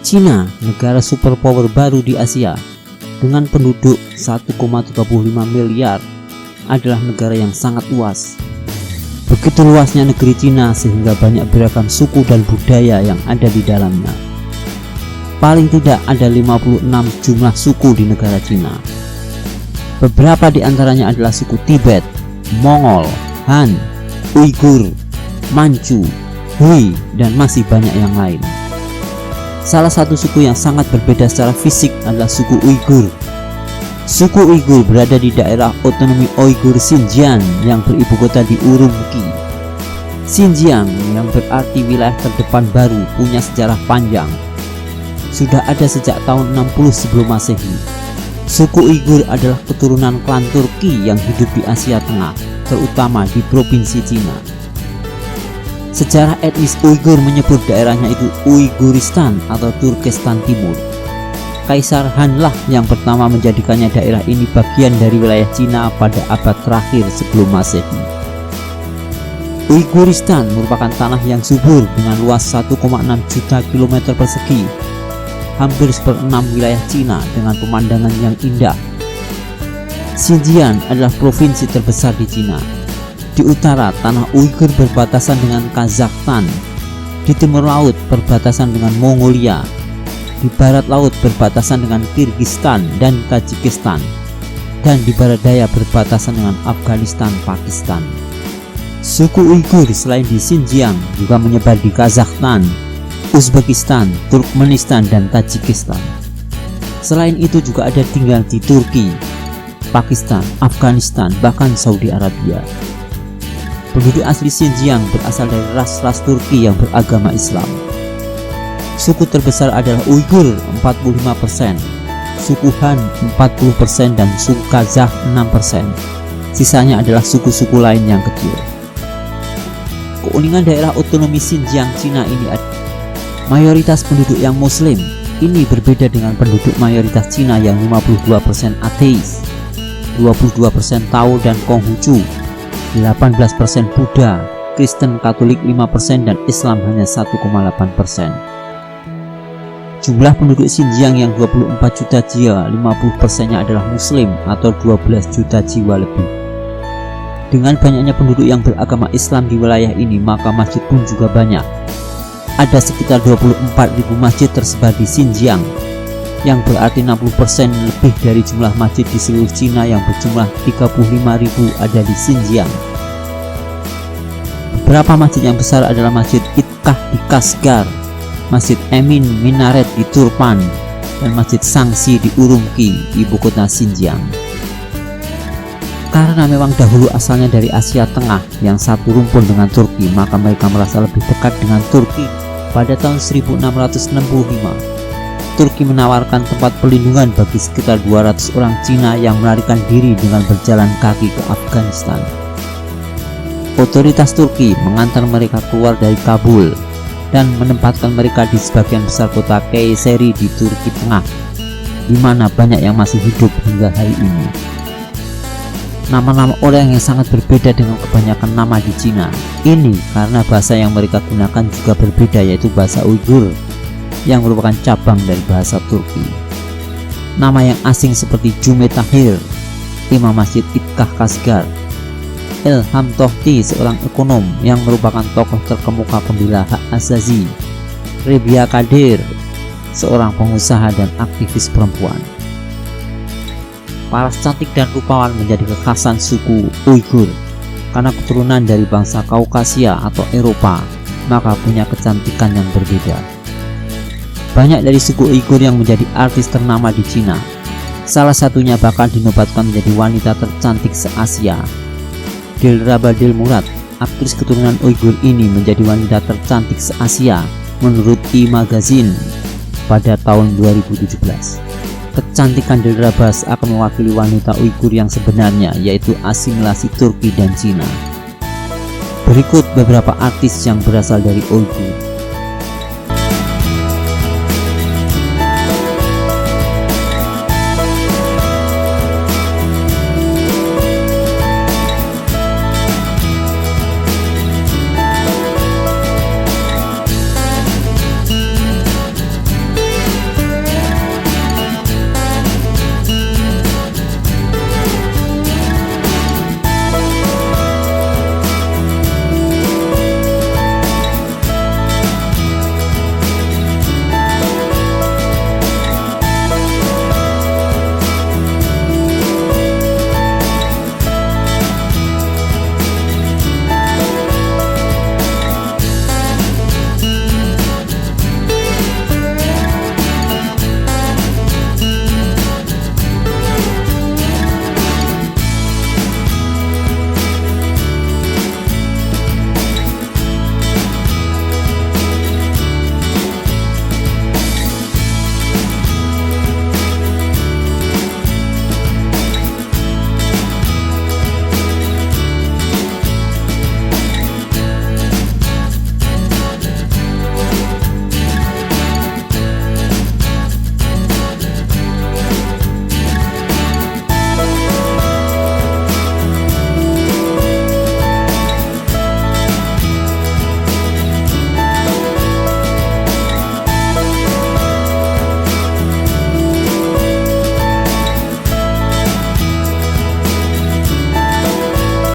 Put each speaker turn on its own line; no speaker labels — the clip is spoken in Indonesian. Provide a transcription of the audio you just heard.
Cina, negara superpower baru di Asia, dengan penduduk 1,35 miliar, adalah negara yang sangat luas. Begitu luasnya negeri Cina sehingga banyak beragam suku dan budaya yang ada di dalamnya. Paling tidak ada 56 jumlah suku di negara Cina. Beberapa di antaranya adalah suku Tibet, Mongol, Han, Uighur, Manchu, Hui, dan masih banyak yang lain. Salah satu suku yang sangat berbeda secara fisik adalah suku Uighur. Suku Uighur berada di daerah otonomi Uighur Xinjiang yang beribu kota di Urumqi. Xinjiang yang berarti wilayah terdepan baru punya sejarah panjang. Sudah ada sejak tahun 60 sebelum Masehi. Suku Uighur adalah keturunan klan Turki yang hidup di Asia Tengah, terutama di provinsi Cina. Sejarah etnis Uighur menyebut daerahnya itu Uighuristan atau Turkestan Timur. Kaisar Han lah yang pertama menjadikannya daerah ini bagian dari wilayah Cina pada abad terakhir sebelum Masehi. Uighuristan merupakan tanah yang subur dengan luas 1,6 juta kilometer persegi, hampir seperenam wilayah Cina dengan pemandangan yang indah. Xinjiang adalah provinsi terbesar di Cina. Di utara, tanah Uighur berbatasan dengan Kazakhstan. Di timur laut berbatasan dengan Mongolia. Di barat laut berbatasan dengan Kirgistan dan Tajikistan. Dan di barat daya berbatasan dengan Afghanistan, Pakistan. Suku Uighur selain di Xinjiang juga menyebar di Kazakhstan, Uzbekistan, Turkmenistan, dan Tajikistan. Selain itu juga ada tinggal di Turki, Pakistan, Afghanistan, bahkan Saudi Arabia. Penduduk asli Xinjiang berasal dari ras-ras Turki yang beragama Islam. Suku terbesar adalah Uighur 45%, suku Han 40%, dan suku Kazakh 6%. Sisanya adalah suku-suku lain yang kecil. Keunikan daerah otonomi Xinjiang Cina ini adalah mayoritas penduduk yang Muslim. Ini berbeda dengan penduduk mayoritas Cina yang 52% ateis, 22% Tao dan Konghucu, 18% Buddha, Kristen Katolik 5%, dan Islam hanya 1,8%. Jumlah penduduk Xinjiang yang 24 juta jiwa, 50%-nya adalah Muslim atau 12 juta jiwa lebih. Dengan banyaknya penduduk yang beragama Islam di wilayah ini, maka masjid pun juga banyak. Ada sekitar 24.000 masjid tersebar di Xinjiang, yang berarti 60% lebih dari jumlah masjid di seluruh Cina yang berjumlah 35.000 ada di Xinjiang. Beberapa masjid yang besar adalah Masjid Itkah di Kashgar, Masjid Emin Minaret di Turpan, dan Masjid Sangsi di Urumqi, ibu kota Xinjiang. Karena memang dahulu asalnya dari Asia Tengah yang satu rumpun dengan Turki, maka mereka merasa lebih dekat dengan Turki. Pada tahun 1665, Turki menawarkan tempat perlindungan bagi sekitar 200 orang Cina yang melarikan diri dengan berjalan kaki ke Afghanistan. Otoritas Turki mengantar mereka keluar dari Kabul dan menempatkan mereka di sebagian besar kota Kayseri di Turki Tengah, di mana banyak yang masih hidup hingga hari ini. Nama-nama orang yang sangat berbeda dengan kebanyakan nama di Cina. Ini karena bahasa yang mereka gunakan juga berbeda, yaitu bahasa Uighur yang merupakan cabang dari bahasa Turki. Nama yang asing seperti Jume Tahir, Imam Masjid Itkah Kashgar, Ilham Tohti, seorang ekonom yang merupakan tokoh terkemuka pembela hak asasi, Rebia Kadir, seorang pengusaha dan aktivis perempuan. Paras cantik dan rupawan menjadi kekhasan suku Uighur. Karena keturunan dari bangsa Kaukasia atau Eropa, maka punya kecantikan yang berbeda. Banyak dari suku Uighur yang menjadi artis ternama di Cina. Salah satunya bahkan dinobatkan menjadi wanita tercantik se-Asia. Dilraba Dilmurad, aktris keturunan Uighur ini menjadi wanita tercantik se-Asia menurut E-Magazine pada tahun 2017. Kecantikan Dilraba akan mewakili wanita Uighur yang sebenarnya, yaitu asimilasi Turki dan Cina. Berikut beberapa artis yang berasal dari Uighur.